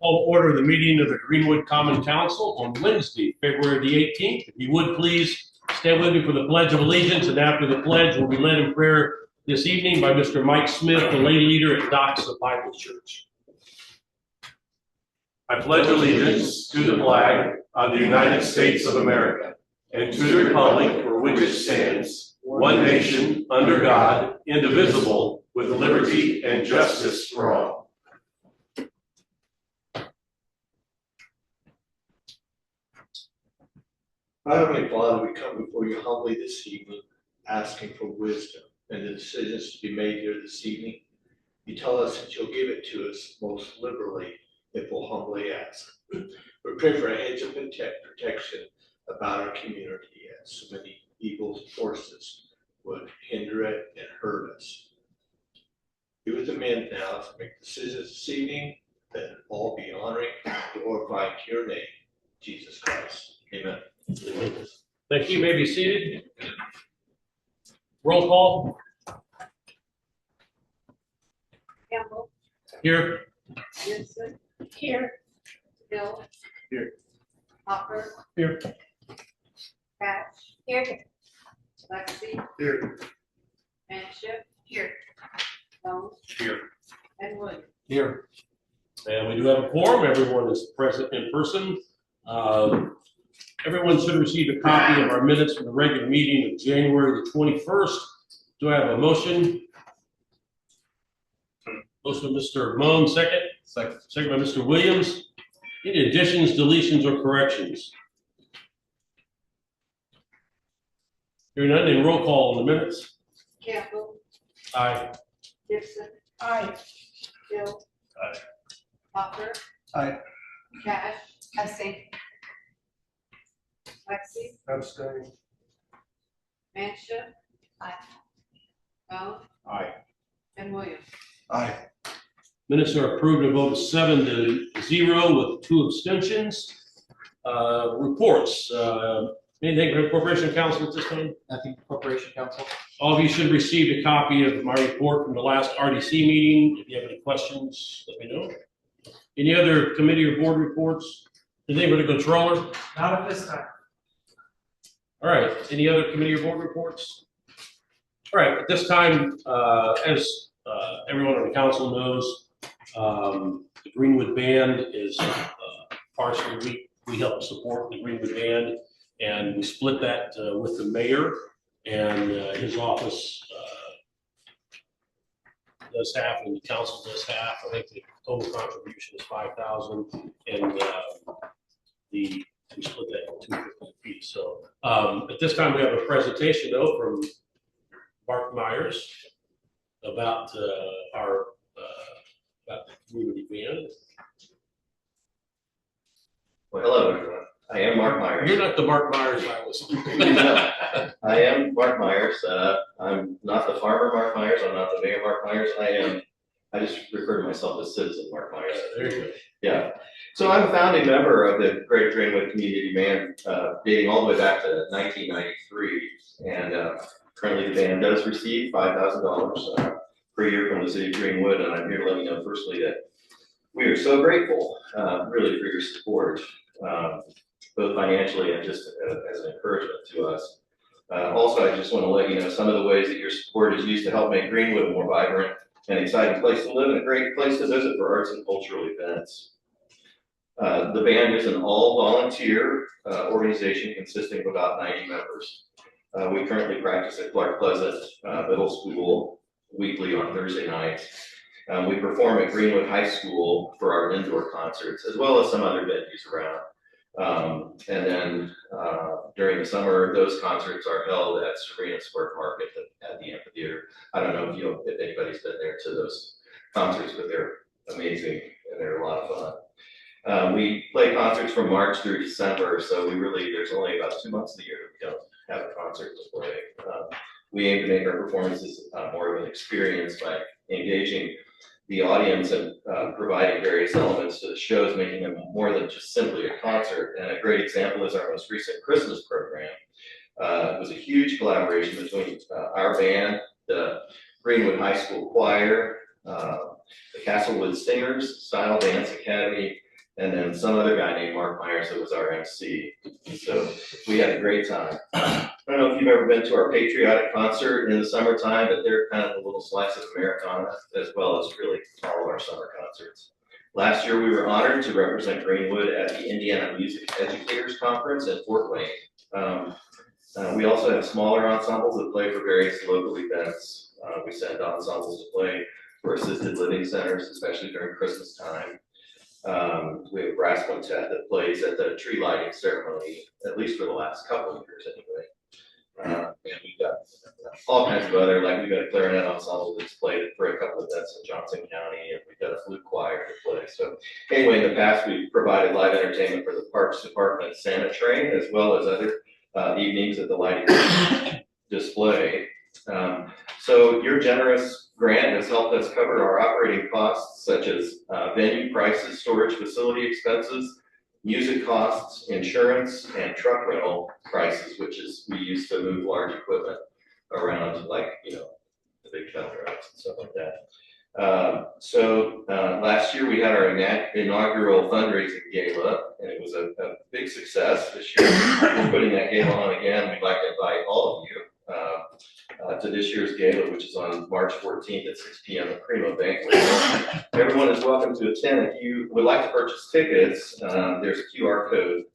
Call to order the meeting of the Greenwood Common Council on Wednesday, February the 18th. If you would please stand with me for the Pledge of Allegiance, and after the pledge, we'll be led in prayer this evening by Mr. Mike Smith, the lay leader at Doxa Bible Church. I pledge allegiance to the flag of the United States of America and to the republic for which it stands, one nation, under God, indivisible, with liberty and justice for all. Our Heavenly Father, we come before you humbly this evening, asking for wisdom and the decisions to be made here this evening. You tell us that you'll give it to us most liberally if we'll humbly ask. We pray for a hedge of protection about our community, as so many evil forces would hinder it and hurt us. Be with the men now to make decisions this evening that all be honoring and glorifying your name, Jesus Christ. Amen. Thank you. You may be seated. Roll call. Campbell. Here. Gibson. Here. Bill. Here. Hopper. Here. Patch. Here. Lexi. Here. Manship. Here. Jones. Here. And Williams. Here. And we do have a quorum. Everyone is present in person. Everyone should receive a copy of our minutes from the regular meeting of January the 21st. Do I have a motion? Motion by Mr. Moan, second. Second by Mr. Williams. Any additions, deletions, or corrections? Hearing none, then roll call on the minutes. Campbell. Aye. Gibson. Aye. Bill. Aye. Hopper. Aye. Cash. Abstain. Lexi. Abstain. Manship. Aye. Jones. Aye. And Williams. Aye. Minutes are approved a vote of 7-0 with 2 abstentions. Reports. Anything from the Corporation Council at this time? Nothing, Corporation Council. All of you should have received a copy of my report from the last RDC meeting. If you have any questions, let me know. Any other committee or board reports? Anything with the controller? Not at this time. All right. Any other committee or board reports? All right. At this time, as everyone on the council knows, the Greenwood Band is partially, we help support the Greenwood Band, and we split that with the mayor, and his office does half, and the council does half. I think the total contribution is $5,000, and we split that in 250 feet. So at this time, we have a presentation though from Mark Myers about our about the community band. Well, hello, everyone. I am Mark Myers. You're not the Mark Myers I was. I am Mark Myers. I'm not the farmer Mark Myers. I'm not the mayor Mark Myers. I just refer to myself as citizen Mark Myers. There you go. Yeah. So I'm a founding member of the Greater Greenwood Community Band, dating all the way back to 1993. And currently the band does receive $5,000 per year from the city of Greenwood. And I'm here to let you know personally that we are so grateful, really, for your support, both financially and just as an encouragement to us. Also, I just want to let you know some of the ways that your support is used to help make Greenwood a more vibrant and exciting place to live and a great place to visit for arts and cultural events. The band is an all-volunteer organization consisting of about 90 members. We currently practice at Clark Pleasant Middle School weekly on Thursday nights. We perform at Greenwood High School for our indoor concerts, as well as some other venues around. And then during the summer, those concerts are held at Serena Square Market at the amphitheater. I don't know if anybody's been there to those concerts, but they're amazing and they're a lot of fun. We play concerts from March through December, so there's only about 2 months of the year that we don't have a concert to play. We aim to make our performances more of an experience by engaging the audience and providing various elements to the shows, making them more than just simply a concert. And a great example is our most recent Christmas program. It was a huge collaboration between our band, the Greenwood High School Choir, the Castlewood Singers, Style Dance Academy, and then some other guy named Mark Myers that was our MC. So we had a great time. I don't know if you've ever been to our patriotic concert in the summertime, but they're kind of a little slice of Americana, as well as really all of our summer concerts. Last year, we were honored to represent Greenwood at the Indiana Music Educators Conference in Fort Wayne. We also have smaller ensembles that play for various local events. We send ensembles to play for assisted living centers, especially during Christmas time. We have a brass quintet that plays at the tree lighting ceremony, at least for the last couple of years anyway. And we've got all kinds of other, like we've got a clarinet ensemble that's played for a couple of events in Johnson County, and we've got a flute choir to play. So anyway, in the past, we've provided live entertainment for the Parks Department Santa Train, as well as other evenings at the lighting display. So your generous grant has helped us cover our operating costs, such as venue prices, storage facility expenses, music costs, insurance, and truck rental prices, which is we use to move large equipment around, like, you know, the big dump trucks and stuff like that. Last year we had our inaugural fundraising gala, and it was a big success. This year we're putting that gala on again. We'd like to invite all of you to this year's gala, which is on March 14th at 6 p.m. at Primo Banquet. Everyone is welcome to attend. If you would like to purchase tickets, there's a QR code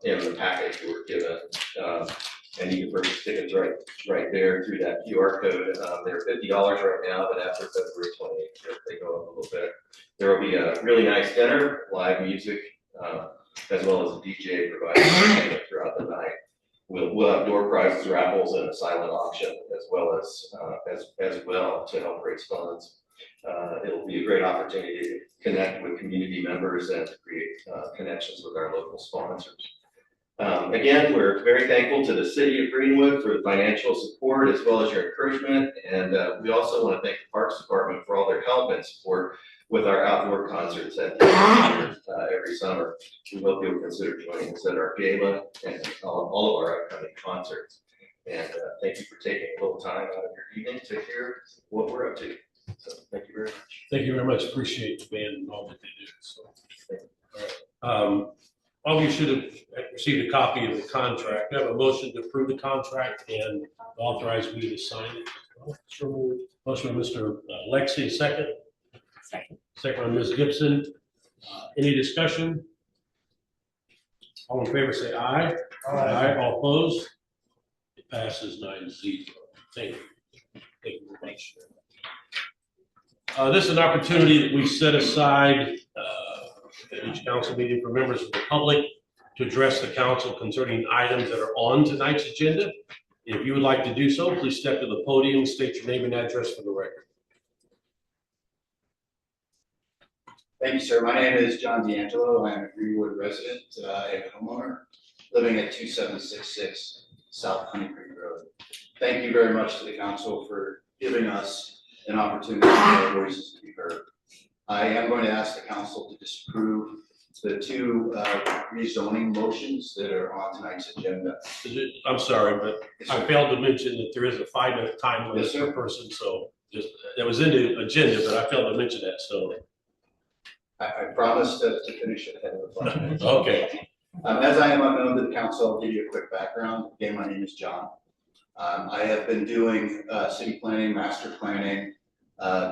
in the package you were given, and you can purchase tickets right there through that QR code. They're $50 right now, but after February 28th, they go up a little bit. There will be a really nice dinner, live music, as well as a DJ providing entertainment throughout the night. We'll have door prizes, raffles, and a silent auction as well to help raise funds. It'll be a great opportunity to connect with community members and to create connections with our local sponsors. Again, we're very thankful to the city of Greenwood for the financial support as well as your encouragement. And we also want to thank the Parks Department for all their help and support with our outdoor concerts at the end of the year, every summer. We hope you'll consider joining us at our gala and all of our upcoming concerts. And thank you for taking a little time out of your evening to hear what we're up to. So thank you very much. Thank you very much. Appreciate the band and all that they do. So, all right. All of you should have received a copy of the contract. I have a motion to approve the contract and authorize me to sign it. Motion by Mr. Lexi, second. Second by Ms. Gibson. Any discussion? All in favor say aye. Aye. All opposed? It passes 9-0. Thank you. Thank you very much. This is an opportunity that we set aside at each council meeting for members of the public to address the council concerning items that are on tonight's agenda. If you would like to do so, please step to the podium, state your name and address for the record. Thank you, sir. My name is John D'Angelo. I am a Greenwood resident and a homeowner living at 2766 South Honey Creek Road. Thank you very much to the council for giving us an opportunity for our voices to be heard. I am going to ask the council to disapprove the two rezoning motions that are on tonight's agenda. I'm sorry, but I failed to mention that there is a 5-minute time limit Yes, sir. per person, so just, that was in the agenda, but I failed to mention that, so. I promised to finish it ahead of the 5 minutes. Okay. As I am unknown to the council, I'll give you a quick background. Again, my name is John. I have been doing city planning, master planning,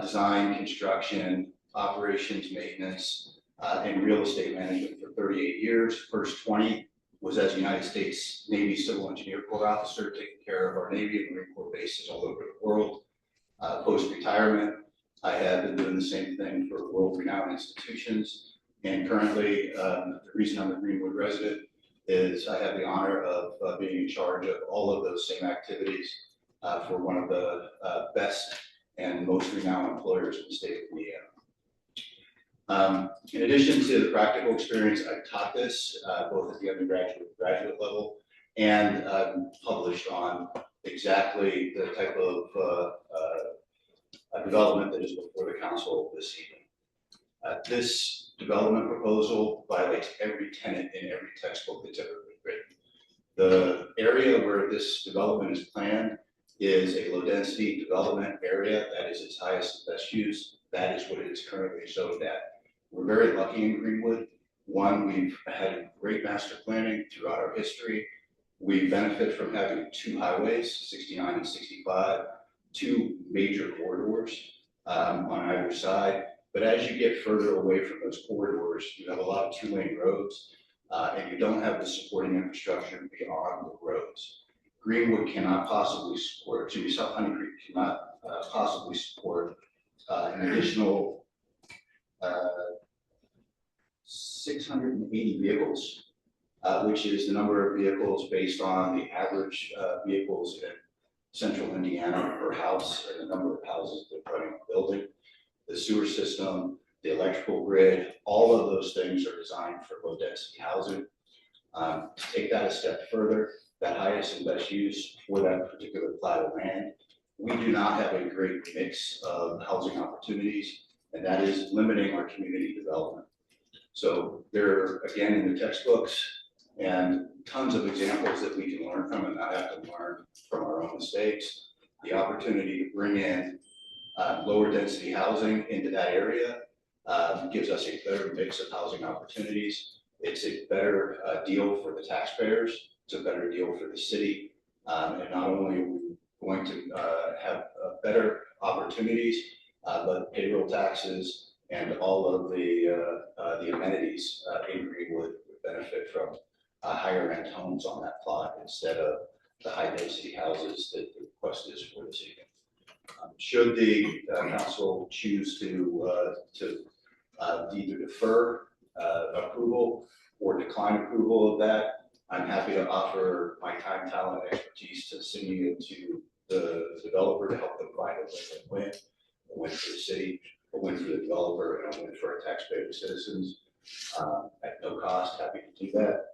design, construction, operations, maintenance, and real estate management for 38 years. First 20 was as United States Navy Civil Engineer Corps officer, taking care of our Navy and Marine Corps bases all over the world. Post-retirement, I have been doing the same thing for world-renowned institutions. And currently, the reason I'm a Greenwood resident is I have the honor of being in charge of all of those same activities for one of the best and most renowned employers in the state of Indiana. In addition to the practical experience, I've taught this both at the undergraduate and graduate level, and published on exactly the type of development that is before the council this evening. This development proposal violates every tenet in every textbook that's ever been written. The area where this development is planned is a low density development area. That is its highest and best use. That is what it is currently zoned at. We're very lucky in Greenwood One, we've had great master planning throughout our history. We benefit from having two highways, 69 and 65, two major corridors on either side. But as you get further away from those corridors, you have a lot of two-lane roads, and you don't have the supporting infrastructure beyond the roads. Greenwood cannot possibly support, South Honey Creek cannot possibly support an additional 680 vehicles, which is the number of vehicles based on the average vehicles in central Indiana per house and the number of houses that are running a building. The sewer system, the electrical grid, all of those things are designed for low density housing. To take that a step further, that highest and best use for that particular plat of land, we do not have a great mix of housing opportunities, and that is limiting our community development. So there, again, in the textbooks, and tons of examples that we can learn from and not have to learn from our own mistakes. The opportunity to bring in lower density housing into that area gives us a better mix of housing opportunities. It's a better deal for the taxpayers. It's a better deal for the city. And not only are we going to have better opportunities, but payroll taxes and all of the amenities in Greenwood would benefit from higher rent homes on that plot instead of the high density houses that the request is for this evening. Should the council choose to either defer approval or decline approval of that, I'm happy to offer my time, talent, and expertise to the city and to the developer to help them find a win-win, a win for the city, a win for the developer, and a win for our taxpayer citizens at no cost. Happy to do that.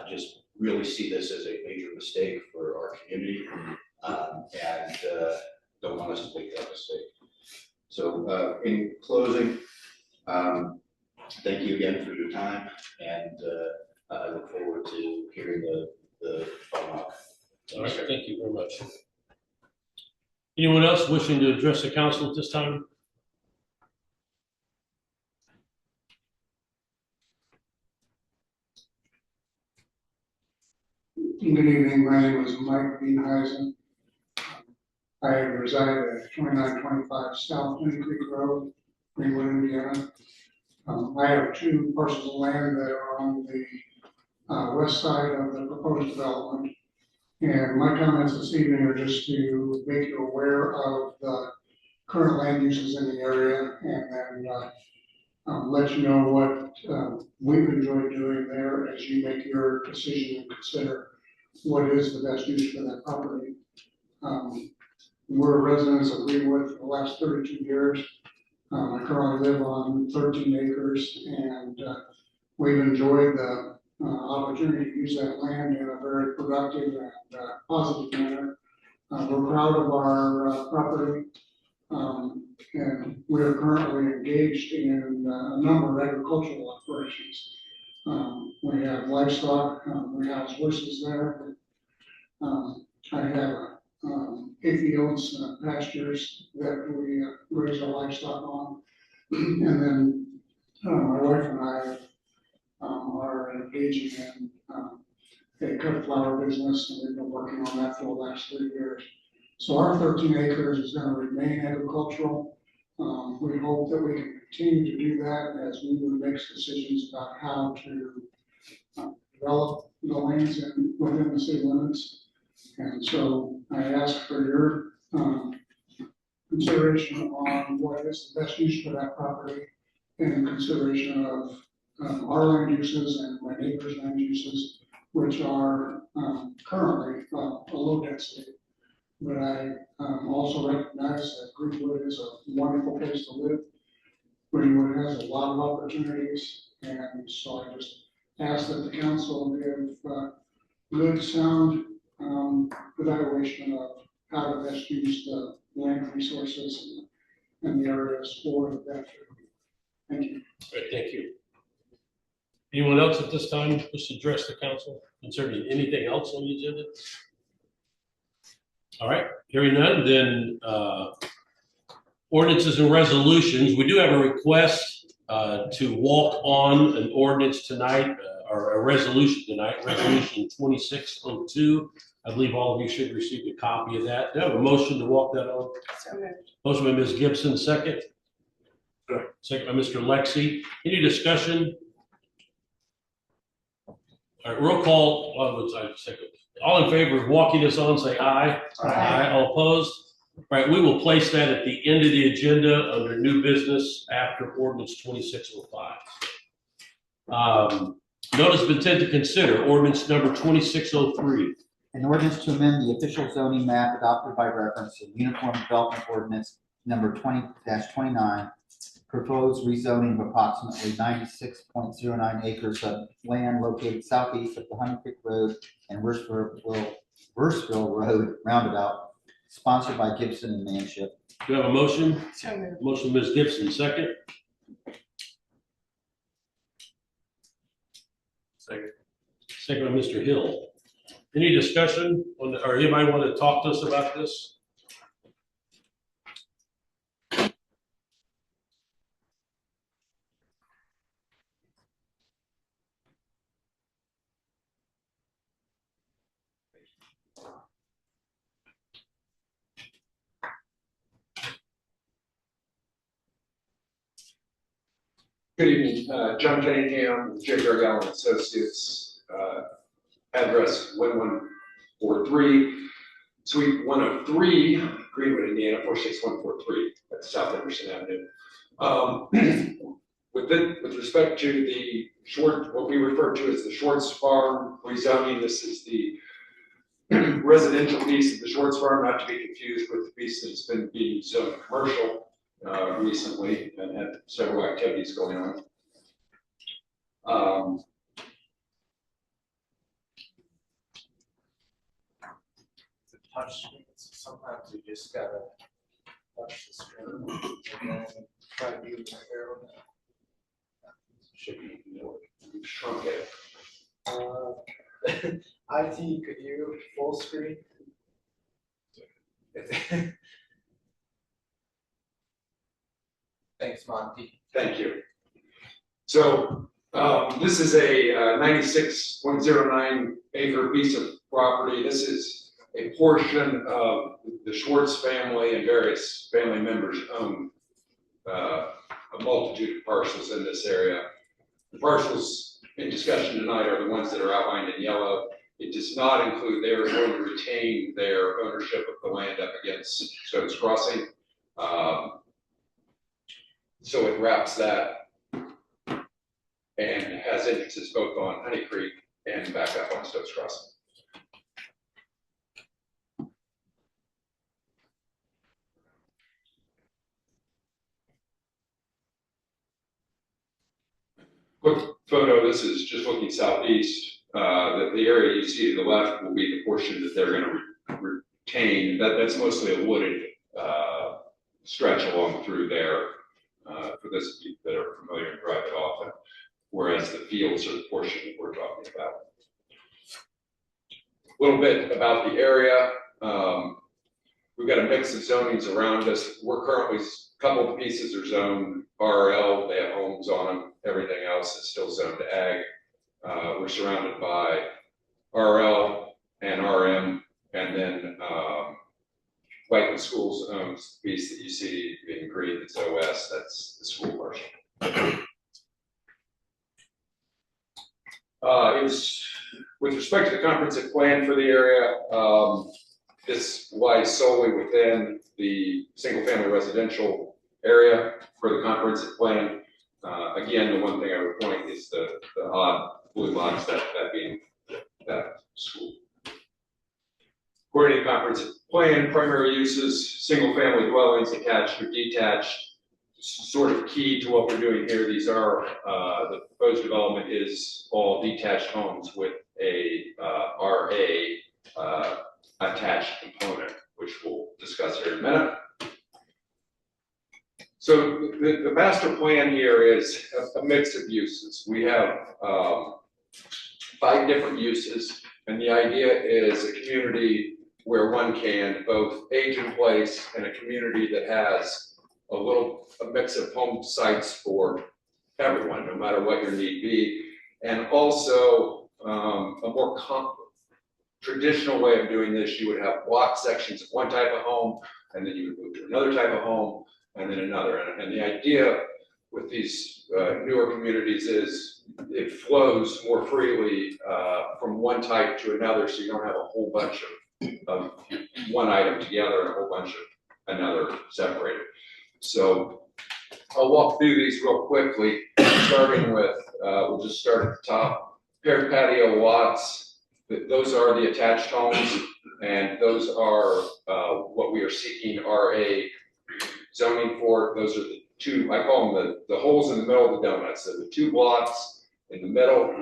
Just really see this as a major mistake for our community, and don't want us to make that mistake. So in closing, thank you again for your time, and I look forward to hearing the final. All right, thank you very much. Anyone else wishing to address the council at this time? Good evening, my name is Mike Beanheisen. I reside at 2925 South Honey Creek Road, Greenwood, Indiana. I have two parcels of land that are on the west side of the proposed development. And my comments this evening are just to make you aware of the current land uses in the area, and then let you know what we've enjoyed doing there as you make your decision and consider what is the best use for that property. We're residents of Greenwood for the last 32 years. I currently live on 13 acres, and we've enjoyed the opportunity to use that land in a very productive and positive manner. We're proud of our property, and we are currently engaged in a number of agricultural operations. We have livestock, we house horses there. I have hayfields, pastures that we raise our livestock on. And then my wife and I are engaging in a cut flower business, and we've been working on that for the last 3 years. So our 13 acres is going to remain agricultural. We hope that we can continue to do that as we would make decisions about how to develop the lands within the city limits. And so I ask for your consideration on what is the best use for that property, and in consideration of our land uses and my neighbor's land uses, which are currently a low density. But I also recognize that Greenwood is a wonderful place to live. Greenwood has a lot of opportunities, and so I just ask that the council give good, sound evaluation of how to best use the land resources and the areas for the benefit. Thank you. All right, thank you. Anyone else at this time wish to address the council concerning anything else on the agenda? All right, hearing none, then ordinances and resolutions. We do have a request to walk on an ordinance tonight, or a resolution tonight, Resolution 2602. I believe all of you should receive a copy of that. Do I have a motion to walk that on? Motion by Ms. Gibson, second. Second by Mr. Lexi. Any discussion? All right, roll call. All in favor of walking this on, say aye. Aye. All opposed? All right, we will place that at the end of the agenda under new business after ordinance 2605. Notice of intent to consider ordinance number 2603. An ordinance to amend the official zoning map adopted by reference to Uniform Development Ordinance number 20-29, proposed rezoning of approximately 96.09 acres of land located southeast of the Honey Creek Road and Wurstville Road roundabout, sponsored by Gibson and Manship. Do you have a motion? Motion, Ms. Gibson, second. Second. Second by Mr. Hill. Any discussion on, or anybody want to talk to us about this? Good evening, John Cunningham, J. Gargall Associates, address 1143, Suite 103, Greenwood, Indiana 46143, that's South Emerson Avenue. With respect to the what we refer to as the Schwartz Farm rezoning, this is the residential piece of the Schwartz Farm, not to be confused with the piece that's been being zoned commercial recently and had several activities going on. The touch screen, sometimes you just gotta touch the screen and then try to use the arrow. Should be shrunk it. IT, could you full screen? Thanks, Monty. Thank you. So this is a 96.09 acre piece of property. This is a portion of the Schwartz family and various family members own a multitude of parcels in this area. The parcels in discussion tonight are the ones that are outlined in yellow. It does not include, they are going to retain their ownership of the land up against Stones Crossing. So it wraps that and has entrances both on Honey Creek and back up on Stones Crossing. Quick photo, this is just looking southeast. The area you see to the left will be the portion that they're going to retain. That's mostly a wooded stretch along through there. For those of you that are familiar and drive it often, whereas the fields are the portion that we're talking about. A little bit about the area. We've got a mix of zonings around us. We're currently, a couple of pieces are zoned RL, they have homes on them. Everything else is still zoned ag. We're surrounded by RL and RM, and then Whiteman Schools owns the piece that you see in green, that's OS, that's the school parcel. With respect to the comprehensive plan for the area, this lies solely within the single family residential area for the comprehensive plan. Again, the one thing I would point is the odd blue lines, that being that school. According to the comprehensive plan, primary uses, single family dwellings, attached or detached. Sort of key to what we're doing here, these are, the proposed development is all detached homes with a RA attached component, which we'll discuss here in a minute. So the master plan here is a mix of uses. We have 5 different uses, and the idea is a community where one can both age in place and a community that has a mix of home sites for everyone, no matter what your need be. And also, a more traditional way of doing this, you would have block sections of one type of home, and then you would move to another type of home, and then another. And the idea with these newer communities is it flows more freely from one type to another, so you don't have a whole bunch of one item together and a whole bunch of another separated. So I'll walk through these real quickly, starting with, we'll just start at the top. Paired patio lots, those are the attached homes, and those are what we are seeking RA zoning for. Those are the two, I call them the holes in the middle of the donut. So the two blocks in the middle.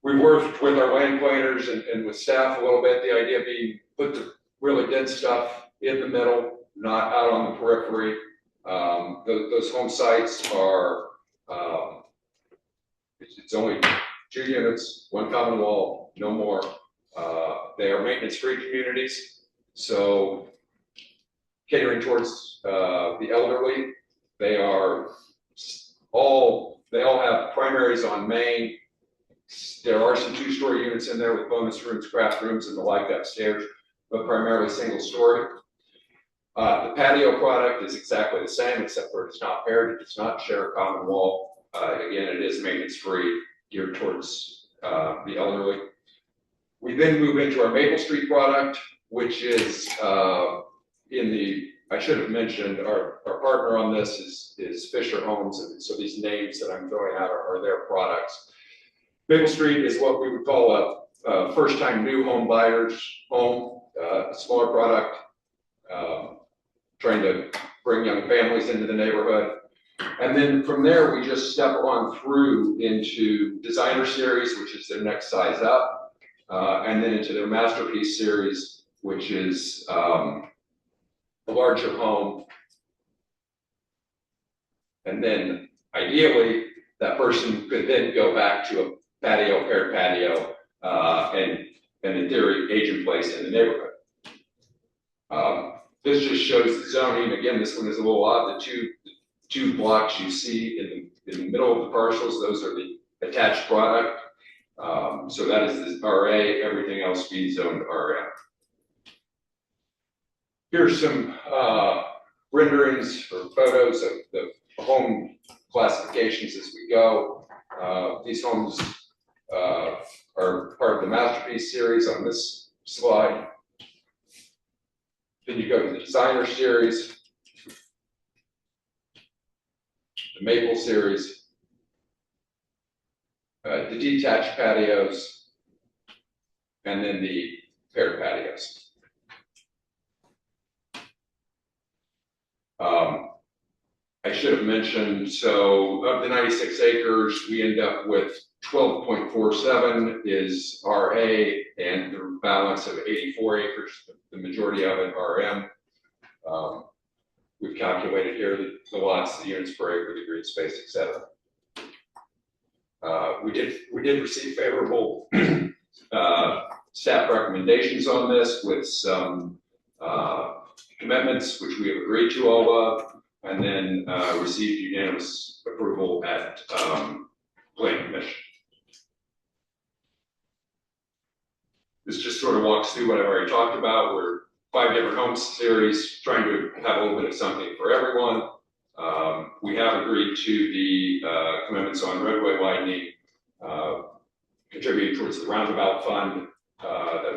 We worked with our land planners and with staff a little bit, the idea being put the really dense stuff in the middle, not out on the periphery. Those home sites are, it's only 2 units, 1 common wall, no more. They are maintenance-free communities, so catering towards the elderly. They all have primaries on main. There are some 2-story units in there with bonus rooms, craft rooms, and the like upstairs, but primarily single story. The patio product is exactly the same, except for it's not paired, it does not share a common wall. Again, it is maintenance-free, geared towards the elderly. We then move into our Maple Street product, which is I should have mentioned, our partner on this is Fisher Homes, and so these names that I'm throwing out are their products. Maple Street is what we would call a first-time new home buyer's home, a smaller product, trying to bring young families into the neighborhood. And then from there, we just step on through into Designer Series, which is their next size up, and then into their Masterpiece Series, which is a larger home. And then ideally, that person could then go back to a patio, paired patio, and in theory, age in place in the neighborhood. This just shows the zoning. Again, this one is a little odd. The two blocks you see in the middle of the parcels, those are the attached product. So that is the RA, everything else be zoned RM. Here's some renderings or photos of the home classifications as we go. These homes are part of the Masterpiece Series on this slide. Then you go to the Designer Series, the Maple Series, the detached patios, and then the paired patios. I should have mentioned, so of the 96 acres, we end up with 12.47 is RA, and the balance of 84 acres, the majority of it RM. We've calculated here the lots, the units per acre, the green space, etc. We did receive favorable staff recommendations on this with some commitments, which we have agreed to all of, and then received unanimous approval at Planning Commission. This just sort of walks through what I've already talked about. We're 5 different home series, trying to have a little bit of something for everyone. We have agreed to the commitments on roadway widening, contributing towards the roundabout fund that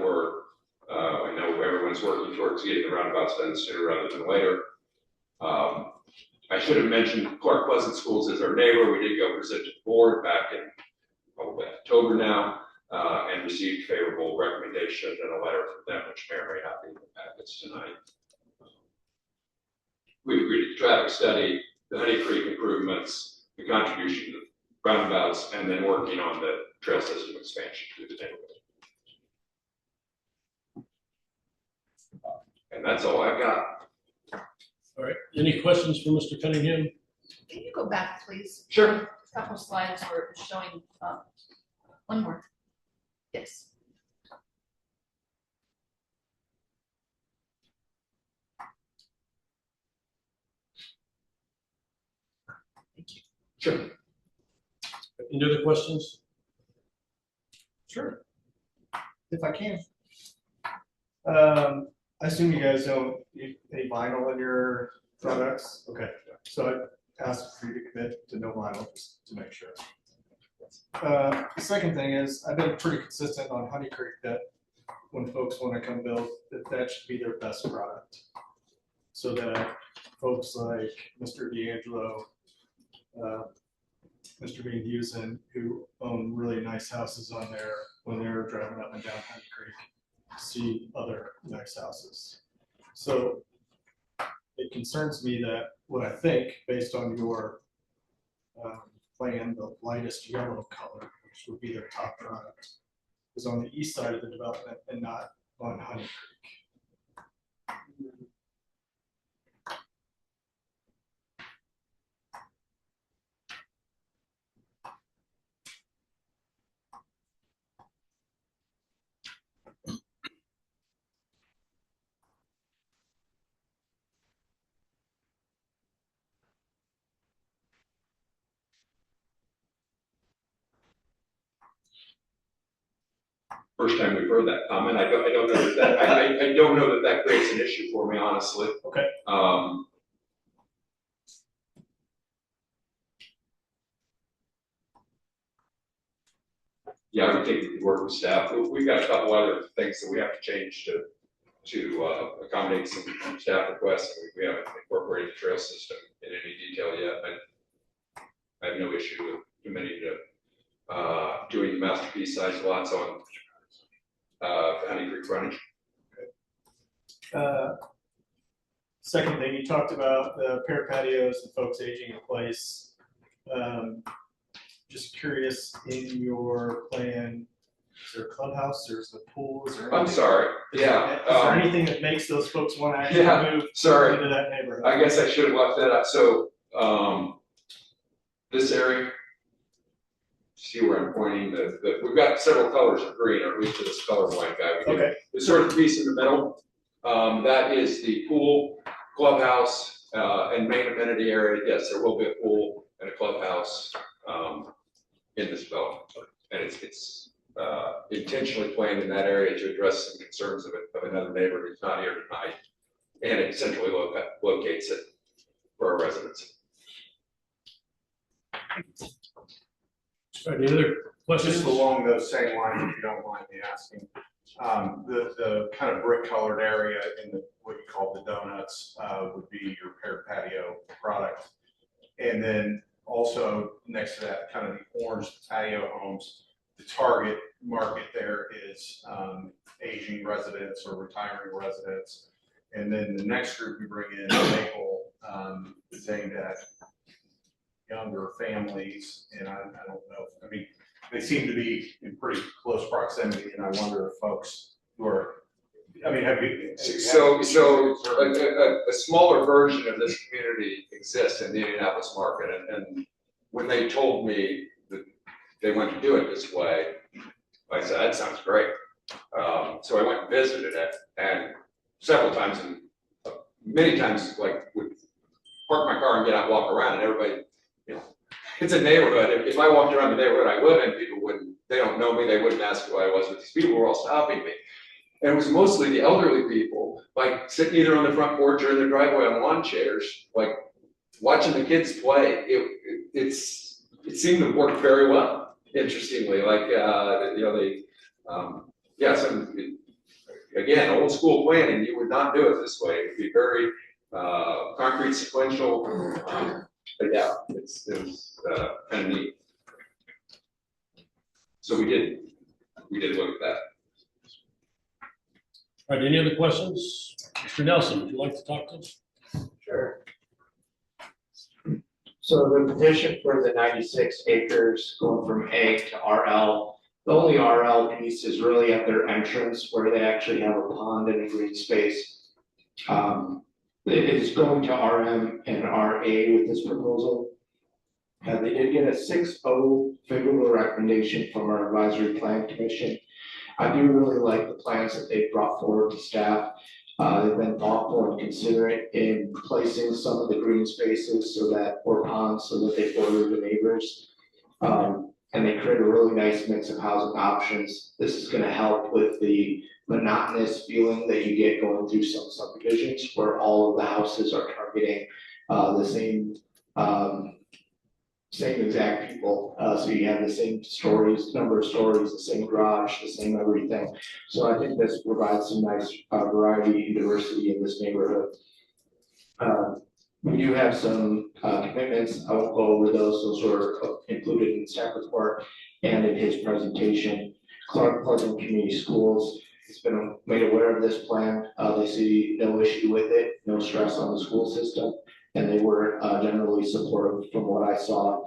I know everyone's working towards getting the roundabouts done sooner rather than later. I should have mentioned Clark Pleasant Schools is our neighbor. We did go present to the board back in probably October now, and received favorable recommendation and a letter from them, which may or may not be in the packets tonight. We agreed to the traffic study, the Honey Creek improvements, the contribution to the roundabouts, and then working on the trail system expansion through the neighborhood. And that's all I've got. All right, any questions for Mr. Cunningham? Can you go back, please? Sure. A couple slides were showing, one more. Yes. Thank you. Sure. Any other questions? Sure. If I can. I assume you guys don't use any vinyl in your products? Okay, so I asked for you to commit to no vinyl, just to make sure. The second thing is, I've been pretty consistent on Honey Creek that when folks want to come build, that should be their best product. So that folks like Mr. D'Angelo, Mr. Van Heusen, who own really nice houses on there, when they're driving up and down Honey Creek, see other nice houses. So it concerns me that what I think, based on your plan, the lightest yellow color, which would be their top product, is on the east side of the development and not on Honey Creek. First time we've heard that comment. I don't know that I don't know that creates an issue for me, honestly. Okay. Yeah, I would think we could work with staff. We've got a couple other things that we have to change to accommodate some staff requests. We haven't incorporated the trail system in any detail yet. I have no issue with committing to doing the masterpiece size lots on Honey Creek frontage. Second thing, you talked about the pair patios and folks aging in place. Just curious, in your plan, is there a clubhouse, there's the pool, is there? I'm sorry, yeah. Is there anything that makes those folks want to actually move sorry. into that neighborhood? I guess I should have left that out. So this area, see where I'm pointing, we've got several colors of green, or at least for this colorblind guy. Okay. The sort of piece in the middle, that is the pool, clubhouse, and main amenity area. Yes, there will be a pool and a clubhouse in this development. And it's intentionally planned in that area to address some concerns of another neighbor who's not here tonight. And it centrally locates it for our residents. All right, any other questions? Just along those same lines, if you don't mind me asking, the kind of brick colored area in the, what you call the donuts, would be your paired patio product. And then also next to that, kind of the orange patio homes, the target market there is aging residents or retiring residents. And then the next group we bring in, Maple, is aimed at younger families. And I don't know, I mean, they seem to be in pretty close proximity, and I wonder if folks who are, I mean, have you? So a smaller version of this community exists in the Indianapolis market, and when they told me that they wanted to do it this way, I said, that sounds great. So I went and visited it, and several times, and many times, like, would park my car and get out and walk around, and everybody, you know, it's a neighborhood. If I walked around the neighborhood I live in, people wouldn't, they don't know me, they wouldn't ask who I was, but these people were all stopping me. And it was mostly the elderly people, like sitting either on the front porch or in their driveway on lawn chairs, like watching the kids play. It seemed to work very well, interestingly. Like, you know, they, so again, old school planning, you would not do it this way. It'd be very concrete sequential. But yeah, it was kind of neat. So we did look at that. All right, any other questions? Mr. Nelson, would you like to talk to us? Sure. So the petition for the 96 acres going from A to RL, the only RL piece is really at their entrance where they actually have a pond and a green space. It is going to RM and RA with this proposal. They did get a 6-0 favorable recommendation from our advisory plan commission. I do really like the plans that they brought forward to staff. They've been thoughtful and considerate in placing some of the green spaces or ponds so that they border the neighbors. And they create a really nice mix of housing options. This is gonna help with the monotonous feeling that you get going through some subdivisions where all of the houses are targeting the same exact people. So you have the same stories, number of stories, the same garage, the same everything. So I think this provides some nice variety and diversity in this neighborhood. We do have some commitments. I won't go over those. Those were included in the staff report and in his presentation. Clark Pleasant Community Schools has been made aware of this plan. They see no issue with it, no stress on the school system, and they were generally supportive from what I saw.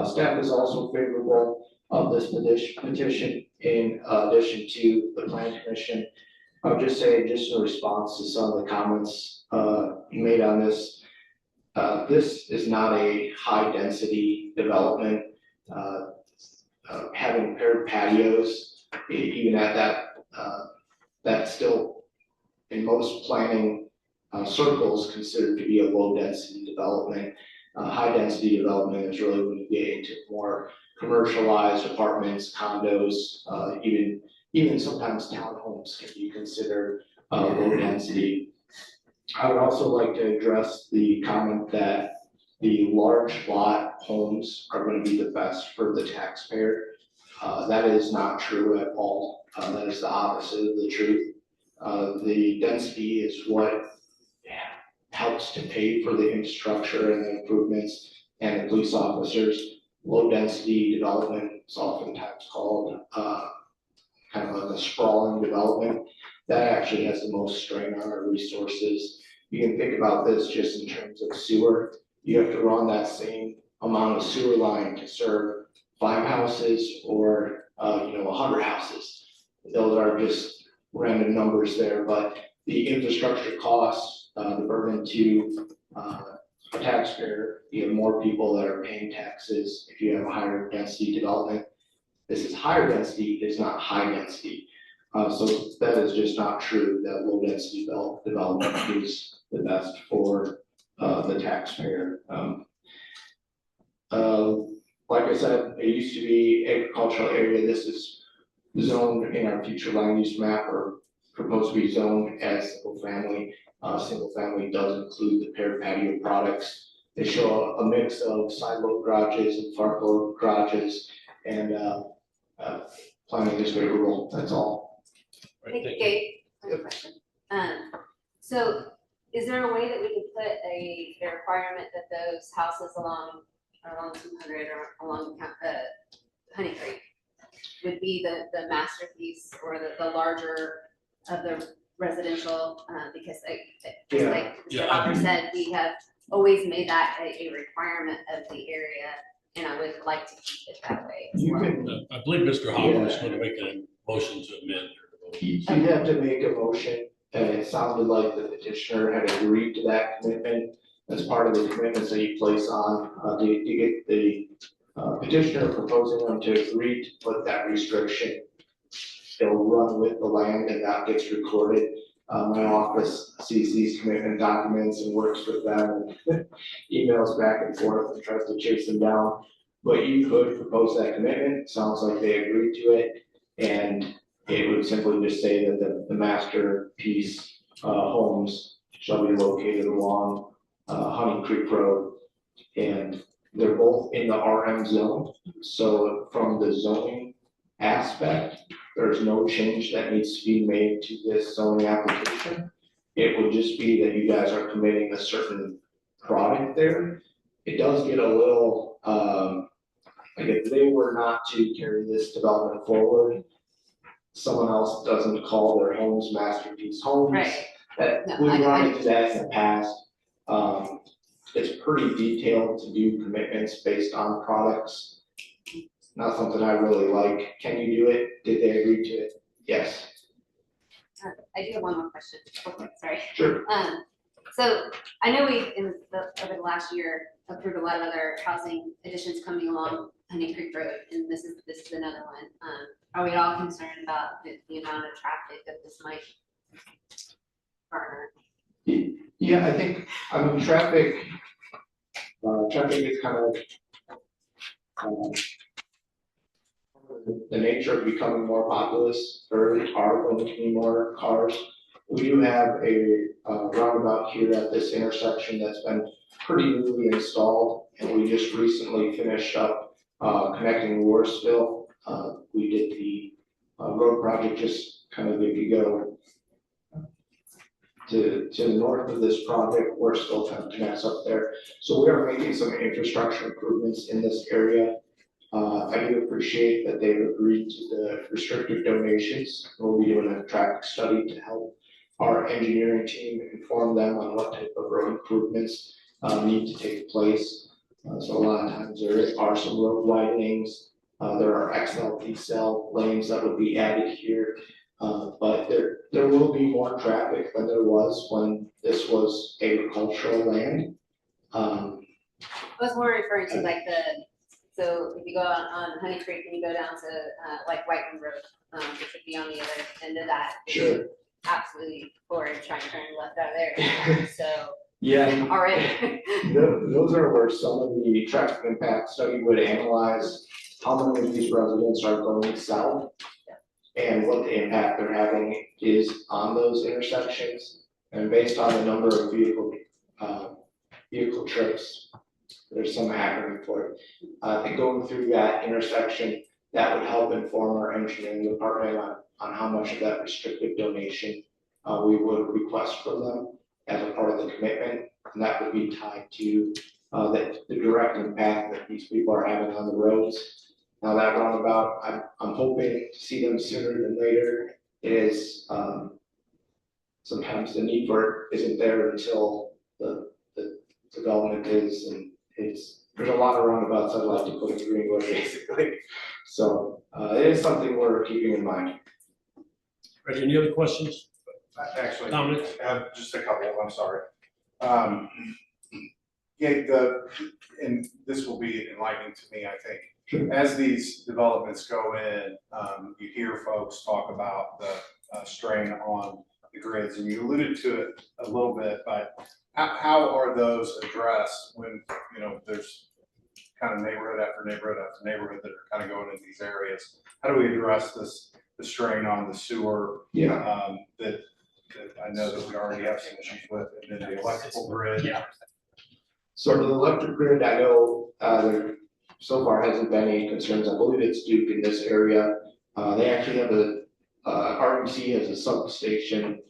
Staff is also favorable of this petition in addition to the plan commission. I would just say, just in response to some of the comments you made on this, this is not a high density development. Having paired patios, even at that, that's still in most planning circles considered to be a low density development. High density development is really when you get into more commercialized apartments, condos, even sometimes townhomes can be considered low density. I would also like to address the comment that the large lot homes are going to be the best for the taxpayer. That is not true at all. That is the opposite of the truth. The density is what helps to pay for the infrastructure and the improvements and the police officers. Low density development is oftentimes called kind of a sprawling development. That actually has the most strain on our resources. You can think about this just in terms of sewer. You have to run that same amount of sewer line to serve 5 houses or 100 houses. Those are just random numbers there, but the infrastructure costs, the burden to a taxpayer, you have more people that are paying taxes if you have a higher density development. This is higher density, it's not high density. So that is just not true, that low density development is the best for the taxpayer. Like I said, it used to be agricultural area. This is zoned in our future land use map or proposed to be zoned as single family. Single family does include the paired patio products. They show a mix of side load garages and front load garages, and planning is favorable. That's all. Right, thank you. Gabe, I have a question. So is there a way that we could put a requirement that those houses along 200 or along Honey Creek would be the masterpiece or the larger of the residential, because like Mr. Hopper said, we have always made that a requirement of the area, and I would like to keep it that way as well. I believe Mr. Hopper is going to make a motion to amend. You'd have to make a motion, and it sounded like the petitioner had agreed to that commitment. As part of the commitments that you place on, to get the petitioner proposing them to agree to put that restriction. They'll run with the land and that gets recorded. My office sees these commitment documents and works with them and emails back and forth and tries to chase them down. But you could propose that commitment. Sounds like they agreed to it, and it would simply just say that the masterpiece homes shall be located along Honey Creek Road, and they're both in the RM zone. So from the zoning aspect, there's no change that needs to be made to this zoning application. It would just be that you guys are committing a certain product there. It does get a little, like if they were not to carry this development forward, someone else doesn't call their homes masterpiece homes. Right. We've run into that in the past. It's pretty detailed to do commitments based on products. Not something I really like. Can you do it? Did they agree to it? Yes. I do have one more question. Okay, sorry. Sure. So I know we over the last year approved a lot of other housing additions coming along Honey Creek Road, and this is another one. Are we at all concerned about the amount of traffic that this might partner? Yeah, I think, I mean, traffic is kind of, the nature of becoming more populous, there are going to be more cars. We do have a roundabout here at this intersection that's been pretty newly installed, and we just recently finished up connecting Warresville. We did the road project just kind of a week ago. To the north of this project, Warresville kind of connects up there. So we are making some infrastructure improvements in this area. I do appreciate that they've agreed to the restricted donations. We'll be doing a traffic study to help our engineering team inform them on what type of road improvements need to take place. So a lot of times there are some road widenings. There are XLT cell lanes that would be added here. But there will be more traffic than there was when this was agricultural land. I was more referring to like so if you go on Honey Creek and you go down to like Whiteman Road, which would be on the other end of that. Sure. Absolutely horrid trying to turn left out of there, so. Yeah. Already. Those are where some of the traffic impact study would analyze how many of these residents are going south and what the impact they're having is on those intersections. And based on the number of vehicle trips, there's some acronym for it. And going through that intersection, that would help inform our engineering department on how much of that restricted donation we would request from them as a part of the commitment. And that would be tied to the direct impact that these people are having on the roads. Now that roundabout, I'm hoping to see them sooner than later. It is, sometimes the need for it isn't there until the development is, and there's a lot of roundabouts I'd like to put in Greenwood basically. So it is something we're keeping in mind. Reggie, any other questions? Actually, Dominic? I have just a couple, I'm sorry. And this will be enlightening to me, I think. Sure. As these developments go in, you hear folks talk about the strain on the grids, and you alluded to it a little bit, but how are those addressed when, you know, there's kind of neighborhood after neighborhood after neighborhood that are kind of going into these areas? How do we address the strain on the sewer? Yeah. That I know that we already have some issues with, and then the electrical grid. Yeah. So the electric grid, I know there so far hasn't been any concerns. I believe it's Duke in this area. They actually have RBC has a substation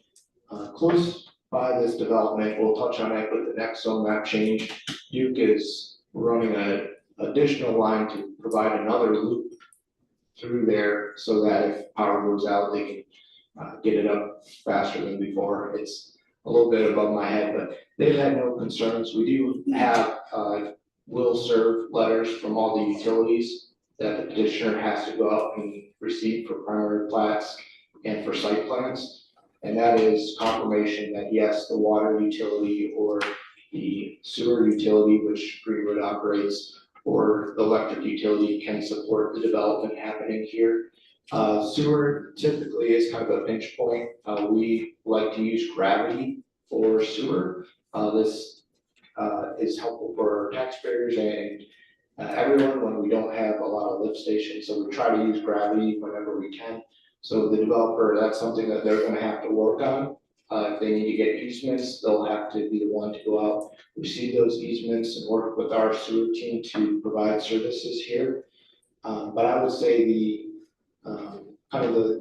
close by this development. We'll touch on it with the next zone map change. Duke is running an additional line to provide another loop through there so that if power goes out, they can get it up faster than before. It's a little bit above my head, but they've had no concerns. We do have will serve letters from all the utilities that the petitioner has to go out and receive for primary plats and for site plans. And that is confirmation that yes, the water utility or the sewer utility, which Greenwood operates, or the electric utility can support the development happening here. Sewer typically is kind of a pinch point. We like to use gravity for sewer. This is helpful for taxpayers and everyone when we don't have a lot of lift stations. So we try to use gravity whenever we can. So the developer, that's something that they're gonna have to work on. If they need to get easements, they'll have to be the one to go out, receive those easements and work with our sewer team to provide services here. But I would say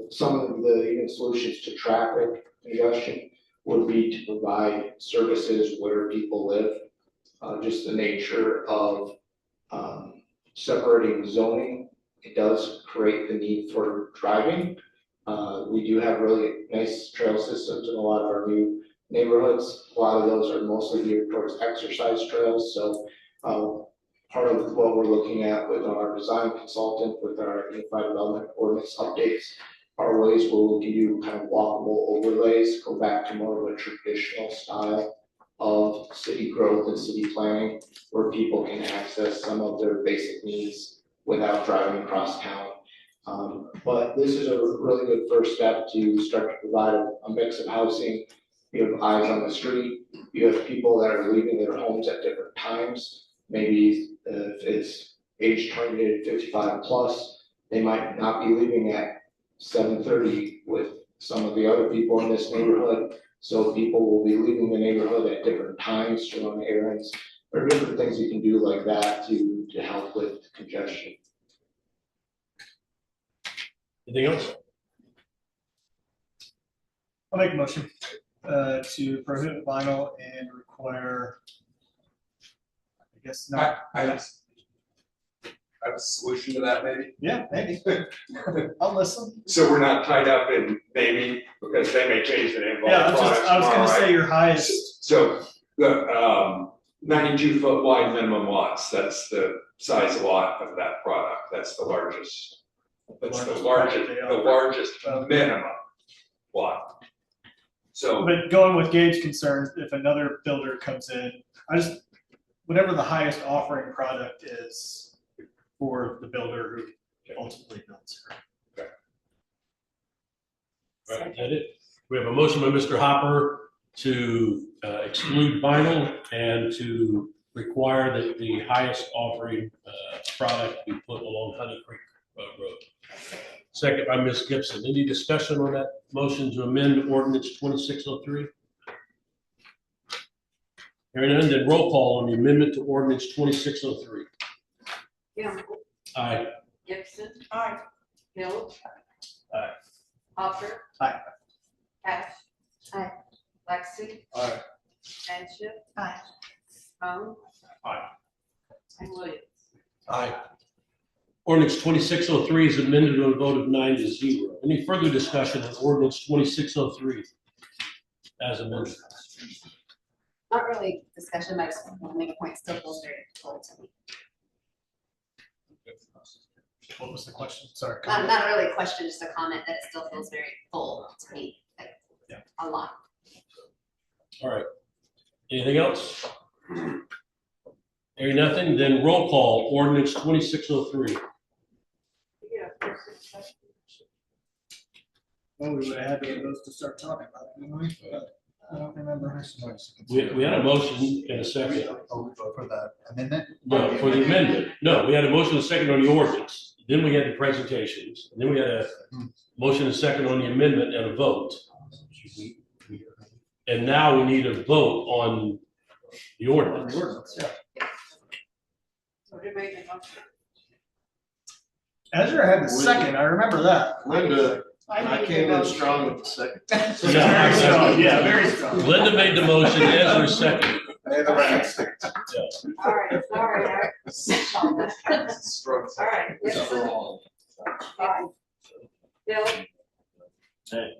some of the even solutions to traffic congestion would be to provide services where people live. Just the nature of separating zoning, it does create the need for driving. We do have really nice trail systems in a lot of our new neighborhoods. A lot of those are mostly geared towards exercise trails. So part of what we're looking at with our design consultant, with our Unified Development Ordinance updates, are ways where we can do kind of walkable overlays, go back to more of a traditional style of city growth and city planning, where people can access some of their basic needs without driving across town. But this is a really good first step to start to provide a mix of housing you have eyes on the street, you have people that are leaving their homes at different times. Maybe if it's age targeted 55 plus, they might not be leaving at 7:30 with some of the other people in this neighborhood. So people will be leaving the neighborhood at different times to run errands. There are different things you can do like that to help with congestion. Anything else? I'll make a motion to prohibit vinyl and require, I guess not. I have a solution to that, maybe. Yeah, maybe. I'll listen. So we're not tied up in naming, because they may change the name of all Yeah, the products I was gonna tomorrow, say right? your highest. So the 92-foot wide minimum lots, that's the size lot of that product. That's the largest. That's the largest minimum lot. So, But going with Gabe's concerns, if another builder comes in, whatever the highest offering product is for the builder who ultimately builds it. All right, is that it? We have a motion by Mr. Hopper to exclude vinyl and to require that the highest offering product be put along Honey Creek Road. Second by Ms. Gibson. Any discussion on that motion to amend ordinance 2603? Hearing none, then roll call on the amendment to ordinance 2603. Campbell. Aye. Gibson. Aye. Hill. Aye. Hopper. Aye. Cash. Aye. Lexi. Aye. Manship. Aye. Bone. Aye. And Williams. Aye. Ordinance 2603 is amended with a vote of 9-0. Any further discussion on ordinance 2603 as amended? Not really discussion, but I just want to make a point, still feels very full to me. What was the question? Sorry. Not really a question, just a comment that it still feels very full to me, like Yeah. a lot. All right. Anything else? Hearing nothing, then roll call, ordinance 2603. Well, we would have had those to start talking about, didn't we? But I don't remember. We had a motion and a second. For the amendment? No, for the amendment. No, we had a motion and a second on the ordinance. Then we had the presentations. And then we had a motion and a second on the amendment and a vote. And now we need a vote on the ordinance. So who made the motion? Ezra had the second, I remember that. Linda, I came in strong with the second. Very strong, yeah, very strong. Linda made the motion, Ezra seconded. All right, Sorry. All right. Gibson. Aye. Hill. Nay.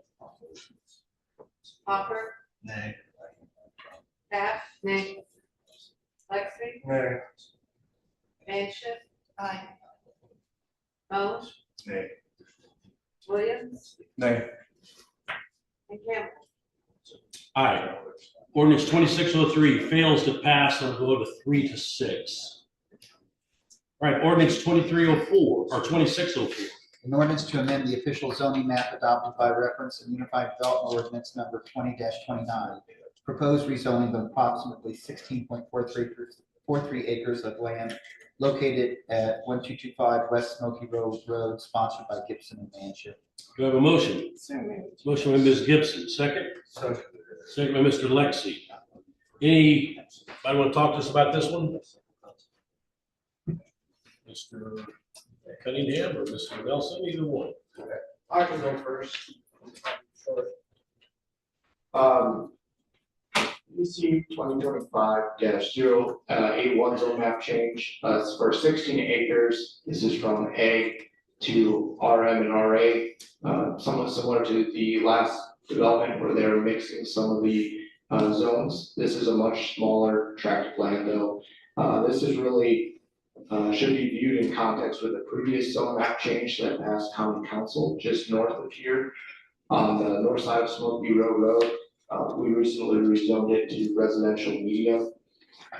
Hopper. Nay. Cash. Nay. Lexi. Nay. Manship. Aye. Bone. Nay. Williams. Nay. And Campbell. Aye. Ordinance 2603 fails to pass on a vote of 3-6. All right, ordinance 2304 or 2604. An ordinance to amend the official zoning map adopted by reference in Unified Development Ordinance number 20-29. Proposed rezoning of approximately 16.43 acres of land located at 1225 West Smoky Road, sponsored by Gibson and Manship. Do I have a motion? Motion by Ms. Gibson, second? Second by Mr. Lexi. Anybody want to talk to us about this one? Mr. Cunningham or Mr. Nelson, either one. I can go first. EC 2025-081 zone map change, it's for 16 acres. This is from A to RM and RA, somewhat similar to the last development where they're mixing some of the zones. This is a much smaller tract of land though. This is really, should be viewed in context with the previous zone map change that passed county council just north of here on the north side of Smoky Road. We recently rezoned it to residential medium.